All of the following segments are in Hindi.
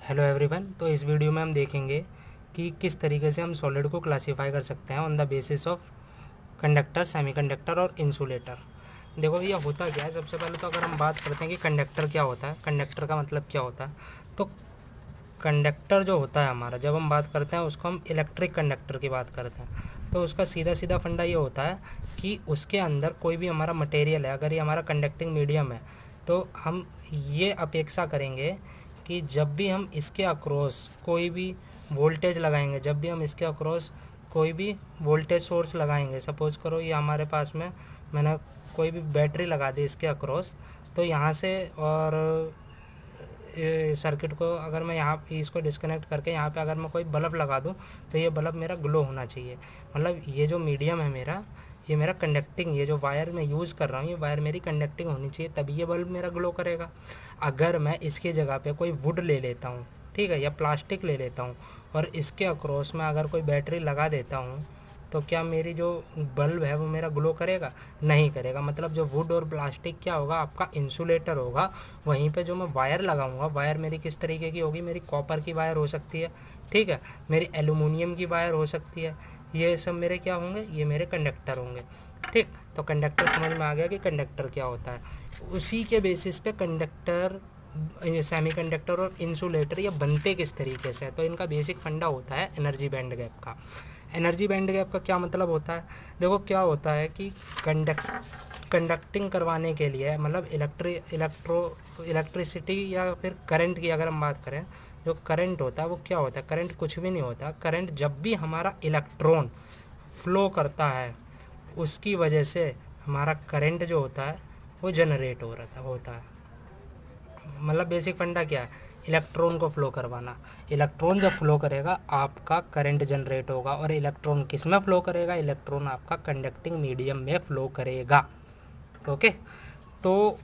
Hello everyone. तो इस वीडियो में हम देखेंगे कि किस तरीके से हम सॉलिड को क्लासीफाई कर सकते हैं on the basis of conductor, semiconductor और इंसुलेटर। देखो ये होता क्या है। सबसे पहले तो अगर हम बात करते हैं कि कंडक्टर क्या होता है, कंडक्टर का मतलब क्या होता है, तो कंडक्टर जो होता है हमारा, जब हम बात करते हैं उसको हम इलेक्ट्रिक कंडक्टर की बात करते हैं। तो उसका सीधा सीधा फंडा ये होता है कि उसके अंदर कोई भी हमारा मटेरियल है, अगर ये हमारा कंडक्टिंग मीडियम है, तो हम ये अपेक्षा करेंगे कि जब भी हम इसके अक्रॉस कोई भी वोल्टेज लगाएंगे, जब भी हम इसके अक्रॉस कोई भी वोल्टेज सोर्स लगाएंगे, सपोज़ करो ये हमारे पास में मैंने कोई भी बैटरी लगा दी इसके अक्रॉस, तो यहाँ से और सर्किट को अगर मैं यहाँ पे इसको डिस्कनेक्ट करके यहाँ पे अगर मैं कोई बल्ब लगा दूँ, तो ये बल्ब मेरा ग्लो होना चाहिए। मतलब ये जो मीडियम है मेरा, ये मेरा कंडक्टिंग, ये जो वायर मैं यूज़ कर रहा हूँ, ये वायर मेरी कंडक्टिंग होनी चाहिए, तभी ये बल्ब मेरा ग्लो करेगा। अगर मैं इसकी जगह पे कोई वुड ले लेता हूँ, ठीक है, या प्लास्टिक ले लेता हूँ, और इसके अक्रॉस में अगर कोई बैटरी लगा देता हूँ, तो क्या मेरी जो बल्ब है वो मेरा ग्लो करेगा? नहीं करेगा। मतलब जो वुड और प्लास्टिक क्या होगा, आपका इंसुलेटर होगा। वहीं पे जो मैं वायर लगाऊंगा, वायर मेरी किस तरीके की होगी, मेरी कॉपर की वायर हो सकती है, ठीक है, मेरी एल्यूमिनियम की वायर हो सकती है। ये सब मेरे क्या होंगे, ये मेरे कंडक्टर होंगे। ठीक, तो कंडक्टर समझ में आ गया कि कंडक्टर क्या होता है। उसी के बेसिस पे कंडक्टर, सेमीकंडक्टर और इंसुलेटर ये बनते किस तरीके से है, तो इनका बेसिक फंडा होता है एनर्जी बैंड गैप का। एनर्जी बैंड गैप का क्या मतलब होता है? देखो क्या होता है कि कंडक्टिंग करवाने के लिए, मतलब इलेक्ट्रिसिटी या फिर करंट की अगर हम बात करें, जो करंट होता है वो क्या होता है? करंट कुछ भी नहीं होता। करंट जब भी हमारा इलेक्ट्रॉन फ्लो करता है, उसकी वजह से हमारा करंट जो होता है वो जनरेट होता है। मतलब बेसिक फंडा क्या है? इलेक्ट्रॉन को फ्लो करवाना। इलेक्ट्रॉन जब फ्लो करेगा आपका करंट जनरेट होगा, और इलेक्ट्रॉन किस में फ्लो करेगा? इलेक्ट्रॉन आपका कंडक्टिंग मीडियम में फ्लो करेगा। ओके, तो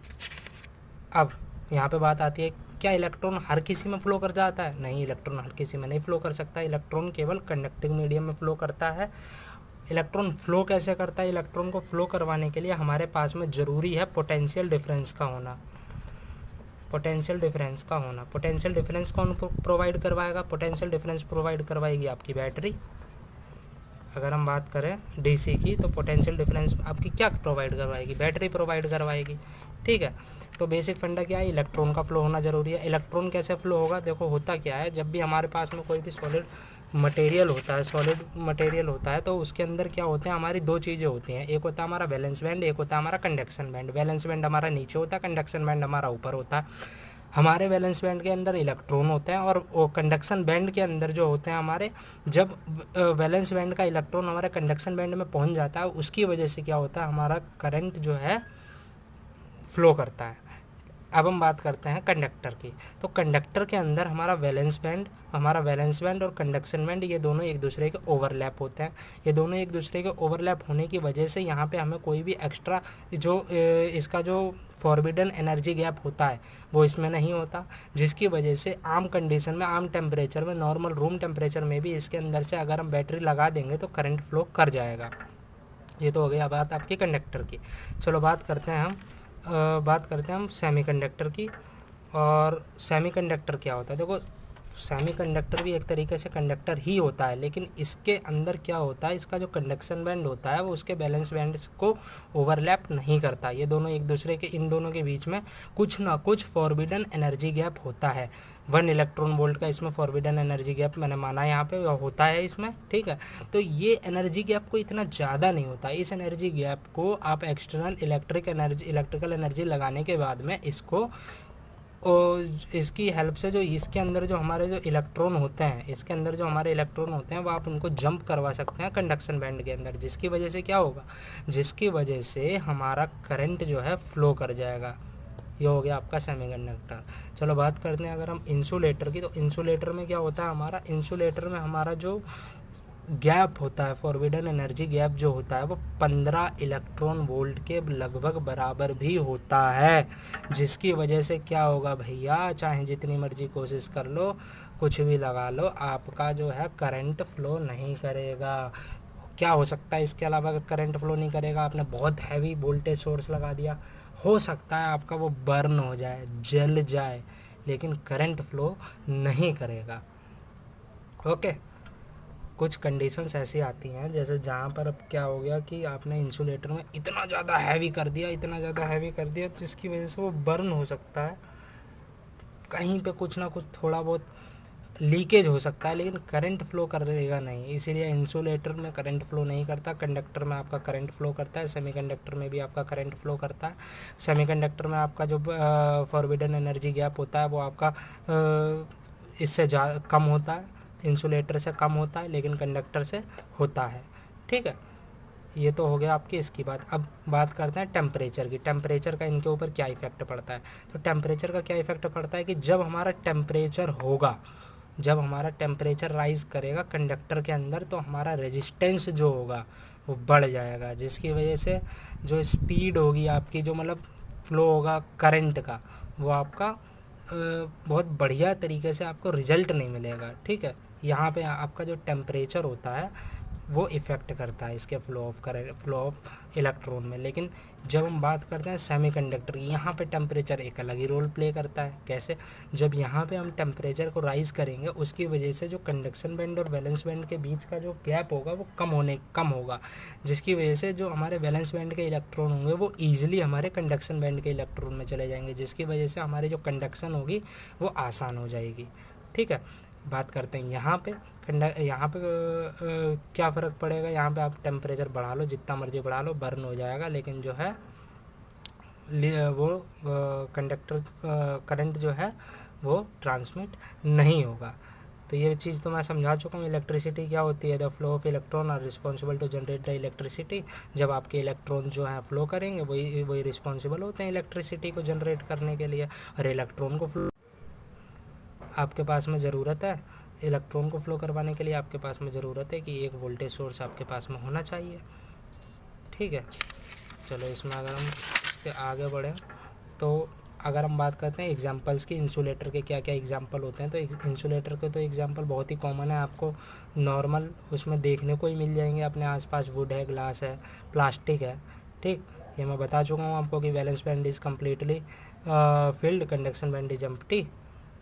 अब यहाँ पे बात आती है, क्या इलेक्ट्रॉन हर किसी में फ्लो कर जाता है? नहीं, इलेक्ट्रॉन हर किसी में नहीं फ्लो कर सकता। इलेक्ट्रॉन केवल कंडक्टिंग मीडियम में फ्लो करता है। इलेक्ट्रॉन फ्लो कैसे करता है? इलेक्ट्रॉन को फ्लो करवाने के लिए हमारे पास में ज़रूरी है पोटेंशियल डिफरेंस का होना। पोटेंशियल डिफरेंस का होना। पोटेंशियल डिफरेंस कौन प्रोवाइड करवाएगा? पोटेंशियल डिफरेंस प्रोवाइड करवाएगी आपकी बैटरी। अगर हम बात करें डीसी की, तो पोटेंशियल डिफरेंस आपकी क्या प्रोवाइड करवाएगी? बैटरी प्रोवाइड करवाएगी। ठीक है, तो बेसिक फंडा क्या है? इलेक्ट्रॉन का फ्लो होना ज़रूरी है। इलेक्ट्रॉन कैसे फ्लो होगा? देखो होता क्या है, जब भी हमारे पास में कोई भी सॉलिड मटेरियल होता है, तो उसके अंदर क्या होते हैं, हमारी दो चीज़ें होती हैं। एक होता है हमारा वैलेंस बैंड, एक होता है हमारा कंडक्शन बैंड। वैलेंस बैंड हमारा नीचे होता है, कंडक्शन बैंड हमारा ऊपर होता है। हमारे वैलेंस बैंड के अंदर इलेक्ट्रॉन होते हैं, और वो कंडक्शन बैंड के अंदर जो होते हैं हमारे, जब वैलेंस बैंड का इलेक्ट्रॉन हमारे कंडक्शन बैंड में पहुंच जाता है, उसकी वजह से क्या होता है, हमारा करंट जो है फ्लो करता है। अब हम बात करते हैं कंडक्टर की। तो कंडक्टर के अंदर हमारा वैलेंस बैंड और कंडक्शन बैंड, ये दोनों एक दूसरे के ओवरलैप होते हैं। ये दोनों एक दूसरे के ओवरलैप होने की वजह से यहाँ पे हमें कोई भी एक्स्ट्रा जो इसका जो फॉरबिडन एनर्जी गैप होता है वो इसमें नहीं होता, जिसकी वजह से आम कंडीशन में, आम टेम्परेचर में, नॉर्मल रूम टेम्परेचर में भी इसके अंदर से अगर हम बैटरी लगा देंगे तो करंट फ्लो कर जाएगा। ये तो हो गई बात आपकी कंडक्टर की। चलो बात करते हैं हम सेमीकंडक्टर की। और सेमीकंडक्टर क्या होता है? देखो सेमीकंडक्टर भी एक तरीके से कंडक्टर ही होता है, लेकिन इसके अंदर क्या होता है, इसका जो कंडक्शन बैंड होता है वो उसके बैलेंस बैंड को ओवरलैप नहीं करता। ये दोनों एक दूसरे के, इन दोनों के बीच में कुछ ना कुछ फॉरबिडन एनर्जी गैप होता है। 1 इलेक्ट्रॉन वोल्ट का इसमें फॉरबिडन एनर्जी गैप मैंने माना यहाँ पे होता है इसमें। ठीक है, तो ये एनर्जी गैप को इतना ज़्यादा नहीं होता। इस एनर्जी गैप को आप एक्सटर्नल इलेक्ट्रिकल एनर्जी लगाने के बाद में इसको, और इसकी हेल्प से जो इसके अंदर जो हमारे जो इलेक्ट्रॉन होते हैं, इसके अंदर जो हमारे इलेक्ट्रॉन होते हैं, वो आप उनको जंप करवा सकते हैं कंडक्शन बैंड के अंदर, जिसकी वजह से क्या होगा, जिसकी वजह से हमारा करंट जो है फ्लो कर जाएगा। ये हो गया आपका सेमीकंडक्टर। चलो बात करते हैं अगर हम इंसुलेटर की, तो इंसुलेटर में क्या होता है हमारा, इंसुलेटर में हमारा जो गैप होता है, फॉरबिडन एनर्जी गैप जो होता है, वो 15 इलेक्ट्रॉन वोल्ट के लगभग बराबर भी होता है, जिसकी वजह से क्या होगा भैया, चाहे जितनी मर्जी कोशिश कर लो, कुछ भी लगा लो, आपका जो है करंट फ्लो नहीं करेगा। क्या हो सकता है इसके अलावा? अगर करंट फ्लो नहीं करेगा, आपने बहुत हैवी वोल्टेज सोर्स लगा दिया, हो सकता है आपका वो बर्न हो जाए, जल जाए, लेकिन करंट फ्लो नहीं करेगा। ओके। कुछ कंडीशंस ऐसी आती हैं, जैसे जहाँ पर अब क्या हो गया कि आपने इंसुलेटर में इतना ज़्यादा हैवी कर दिया, इतना ज़्यादा हैवी कर दिया, जिसकी वजह से वो बर्न हो सकता है, कहीं पे कुछ ना कुछ थोड़ा बहुत लीकेज हो सकता है, लेकिन करंट फ्लो करेगा नहीं। इसीलिए इंसुलेटर में करंट फ्लो नहीं करता, कंडक्टर में आपका करंट फ्लो करता है, सेमीकंडक्टर में भी आपका करंट फ्लो करता है। सेमीकंडक्टर में आपका जो फॉरबिडन एनर्जी गैप होता है वो आपका इससे कम होता है, इंसुलेटर से कम होता है, लेकिन कंडक्टर से होता है। ठीक है, ये तो हो गया आपकी इसकी बात। अब बात करते हैं टेम्परेचर की। टेम्परेचर का इनके ऊपर क्या इफेक्ट पड़ता है? तो टेम्परेचर का क्या इफेक्ट पड़ता है कि जब हमारा टेम्परेचर होगा, जब हमारा टेम्परेचर राइज करेगा कंडक्टर के अंदर, तो हमारा रेजिस्टेंस जो होगा वो बढ़ जाएगा, जिसकी वजह से जो स्पीड होगी आपकी, जो मतलब फ्लो होगा करंट का, वो आपका बहुत बढ़िया तरीके से आपको रिजल्ट नहीं मिलेगा। ठीक है, यहाँ पे आपका जो टेम्परेचर होता है वो इफ़ेक्ट करता है इसके फ्लो ऑफ इलेक्ट्रॉन में। लेकिन जब हम बात करते हैं सेमीकंडक्टर की, यहाँ पे टेम्परेचर एक अलग ही रोल प्ले करता है। कैसे? जब यहाँ पे हम टेम्परेचर को राइज़ करेंगे, उसकी वजह से जो कंडक्शन बैंड और वैलेंस बैंड के बीच का जो गैप होगा वो कम होगा, जिसकी वजह से जो हमारे वैलेंस बैंड के इलेक्ट्रॉन होंगे वो ईजिली हमारे कंडक्शन बैंड के इलेक्ट्रॉन में चले जाएंगे, जिसकी वजह से हमारी जो कंडक्शन होगी वो आसान हो जाएगी। ठीक है, बात करते हैं यहाँ पे यहाँ पे क्या फ़र्क पड़ेगा। यहाँ पे आप टेम्परेचर बढ़ा लो, जितना मर्जी बढ़ा लो, बर्न हो जाएगा, लेकिन जो है वो कंडक्टर करंट जो है वो ट्रांसमिट नहीं होगा। तो ये चीज़ तो मैं समझा चुका हूँ। इलेक्ट्रिसिटी क्या होती है? The flow of electron are responsible to generate the electricity. जब आपके इलेक्ट्रॉन जो है फ्लो करेंगे, वही रिस्पॉन्सिबल होते हैं इलेक्ट्रिसिटी को जनरेट करने के लिए। और इलेक्ट्रॉन को फ्लो आपके पास में ज़रूरत है, इलेक्ट्रॉन को फ्लो करवाने के लिए आपके पास में ज़रूरत है कि एक वोल्टेज सोर्स आपके पास में होना चाहिए। ठीक है, चलो इसमें अगर हम इसके आगे बढ़ें, तो अगर हम बात करते हैं एग्जांपल्स की, इंसुलेटर के क्या क्या एग्जांपल होते हैं, तो इंसुलेटर के तो एग्जांपल बहुत ही कॉमन है, आपको नॉर्मल उसमें देखने को ही मिल जाएंगे अपने आसपास। वुड है, ग्लास है, प्लास्टिक है। ठीक, ये मैं बता चुका हूँ आपको कि valence band is completely field, conduction band is empty.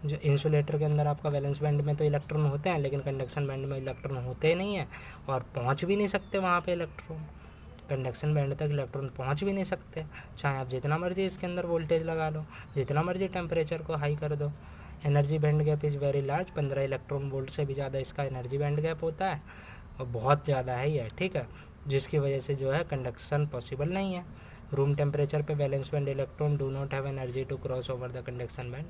जो इंसुलेटर के अंदर आपका वैलेंस बैंड में तो इलेक्ट्रॉन होते हैं, लेकिन कंडक्शन बैंड में इलेक्ट्रॉन होते ही नहीं है, और पहुंच भी नहीं सकते वहाँ पे इलेक्ट्रॉन। कंडक्शन बैंड तक इलेक्ट्रॉन पहुंच भी नहीं सकते, चाहे आप जितना मर्जी इसके अंदर वोल्टेज लगा लो, जितना मर्जी टेम्परेचर को हाई कर दो। Energy band gap is very large, 15 electron volt से भी ज़्यादा इसका एनर्जी बैंड गैप होता है, और बहुत ज़्यादा है ही है। ठीक है, जिसकी वजह से जो है कंडक्शन पॉसिबल नहीं है। रूम टेम्परेचर पे valence band electron do not have energy to cross over the conduction band.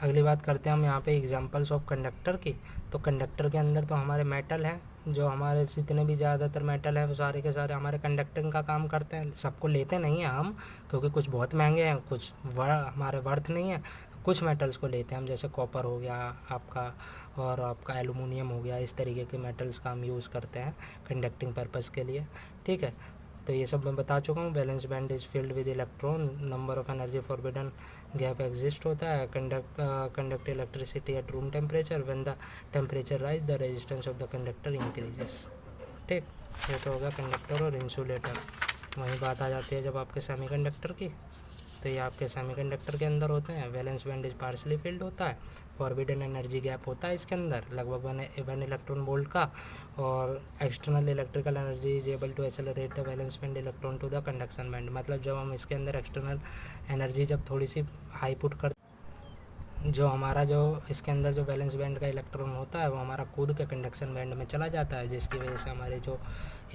अगली बात करते हैं हम यहाँ पे एग्जांपल्स ऑफ कंडक्टर की। तो कंडक्टर के अंदर तो हमारे मेटल हैं, जो हमारे जितने भी ज़्यादातर मेटल है वो सारे के सारे हमारे कंडक्टिंग का काम करते हैं। सबको लेते नहीं हैं हम, क्योंकि कुछ बहुत महंगे हैं, कुछ हमारे वर्थ नहीं है। कुछ मेटल्स को लेते हैं हम, जैसे कॉपर हो गया आपका, और आपका एलुमिनियम हो गया। इस तरीके के मेटल्स का हम यूज़ करते हैं कंडक्टिंग पर्पज़ के लिए। ठीक है, तो ये सब मैं बता चुका हूँ। Balance band is filled with electron, number of energy forbidden gap exist होता है, conduct electricity at room temperature, when the temperature rise the resistance of the conductor increases. ठीक, ये तो होगा कंडक्टर और इंसुलेटर। वहीं बात आ जाती है जब आपके सेमीकंडक्टर की। तो ये आपके सेमीकंडक्टर के अंदर होते हैं। Valence band is partially field होता है, फॉरबिडन एनर्जी गैप होता है इसके अंदर लगभग 1 इलेक्ट्रॉन वोल्ट का, और external electrical energy is able to accelerate the valence band electron to the conduction band. मतलब जब हम इसके अंदर एक्सटर्नल एनर्जी जब थोड़ी सी हाई पुट कर, जो हमारा जो इसके अंदर जो वैलेंस बैंड का इलेक्ट्रॉन होता है वो हमारा कूद के कंडक्शन बैंड में चला जाता है, जिसकी वजह से हमारी जो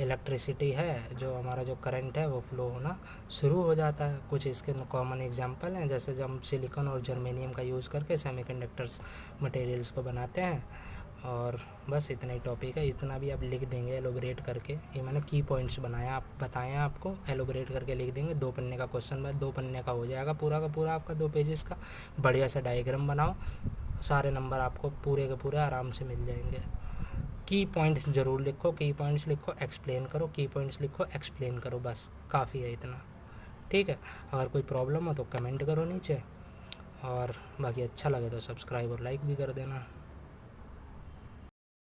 इलेक्ट्रिसिटी है, जो हमारा जो करंट है वो फ्लो होना शुरू हो जाता है। कुछ इसके कॉमन एग्जांपल हैं, जैसे जब हम सिलिकॉन और जर्मेनियम का यूज़ करके सेमीकंडक्टर्स मटेरियल्स को बनाते हैं। और बस इतना ही टॉपिक है, इतना भी आप लिख देंगे एलोबरेट करके। ये मैंने की पॉइंट्स बनाया, आप बताएं, आपको एलोबरेट करके लिख देंगे। 2 पन्ने का क्वेश्चन, बाद 2 पन्ने का हो जाएगा पूरा का पूरा आपका 2 पेजेस का। बढ़िया सा डायग्राम बनाओ, सारे नंबर आपको पूरे के पूरे आराम से मिल जाएंगे। की पॉइंट्स ज़रूर लिखो, की पॉइंट्स लिखो, एक्सप्लेन करो, की पॉइंट्स लिखो, एक्सप्लेन करो, बस काफ़ी है इतना। ठीक है, अगर कोई प्रॉब्लम हो तो कमेंट करो नीचे, और बाकी अच्छा लगे तो सब्सक्राइब और लाइक भी कर देना।